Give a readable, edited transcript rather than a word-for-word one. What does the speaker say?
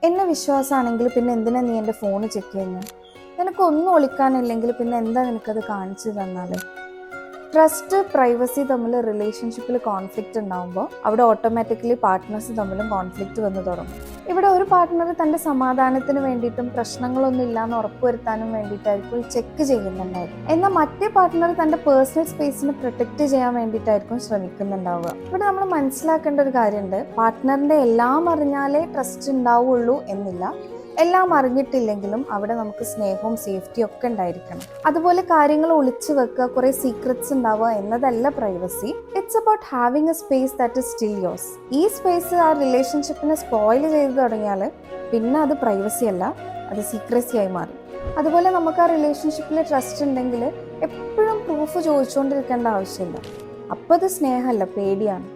എന്നെ വിശ്വാസമാണെങ്കിൽ പിന്നെ എന്തിനാ നീ എൻ്റെ ഫോൺ ചെക്ക് ചെയ്യുന്നത്? നിനക്കൊന്നും ഒളിക്കാനില്ലെങ്കിൽ പിന്നെ എന്താ നിനക്കത് കാണിച്ചു തന്നാൽ? ട്രസ്റ്റ്, പ്രൈവസി തമ്മിൽ റിലേഷൻഷിപ്പിൽ കോൺഫ്ലിക്റ്റ് ഉണ്ടാകുമ്പോൾ അവിടെ ഓട്ടോമാറ്റിക്കലി പാർട്ട്നേഴ്സ് തമ്മിലും കോൺഫ്ലിക്റ്റ് വന്ന് തുടങ്ങും. ഇവിടെ ഒരു പാർട്ട്ണർ തൻ്റെ സമാധാനത്തിന് വേണ്ടിയിട്ടും പ്രശ്നങ്ങളൊന്നും ഇല്ലാന്ന് ഉറപ്പുവരുത്താനും വേണ്ടിയിട്ടായിരിക്കും ചെക്ക് ചെയ്യുന്നുണ്ടായിരിക്കും. എന്നാൽ മറ്റേ പാർട്ട്ണർ തൻ്റെ പേഴ്സണൽ സ്പേസിന് പ്രൊട്ടക്റ്റ് ചെയ്യാൻ വേണ്ടിയിട്ടായിരിക്കും ശ്രമിക്കുന്നുണ്ടാവുക. ഇവിടെ നമ്മൾ മനസ്സിലാക്കേണ്ട ഒരു കാര്യമുണ്ട്, പാർട്ട്ണറിൻ്റെ എല്ലാം അറിഞ്ഞാലേ ട്രസ്റ്റ് ഉണ്ടാവുള്ളൂ എന്നില്ല. എല്ലാം അറിഞ്ഞിട്ടില്ലെങ്കിലും അവിടെ നമുക്ക് സ്നേഹവും സേഫ്റ്റിയും ഒക്കെ ഉണ്ടായിരിക്കണം. അതുപോലെ കാര്യങ്ങൾ ഒളിച്ചു വെക്കുക, കുറെ സീക്രറ്റ്സ് ഉണ്ടാവുക എന്നതല്ല privacy. It's about having A space that is still yours. ഈ സ്പേസ് ആ റിലേഷൻഷിപ്പിനെ സ്പോയിൽ ചെയ്ത് തുടങ്ങിയാൽ പിന്നെ അത് പ്രൈവസി അല്ല, അത് സീക്രസി ആയി മാറും. അതുപോലെ നമുക്ക് ആ റിലേഷൻഷിപ്പിൽ ട്രസ്റ്റ് ഉണ്ടെങ്കിൽ എപ്പോഴും പ്രൂഫ് ചോദിച്ചുകൊണ്ടിരിക്കേണ്ട ആവശ്യമില്ല. അപ്പോൾ അത് സ്നേഹമല്ല, പേടിയാണ്.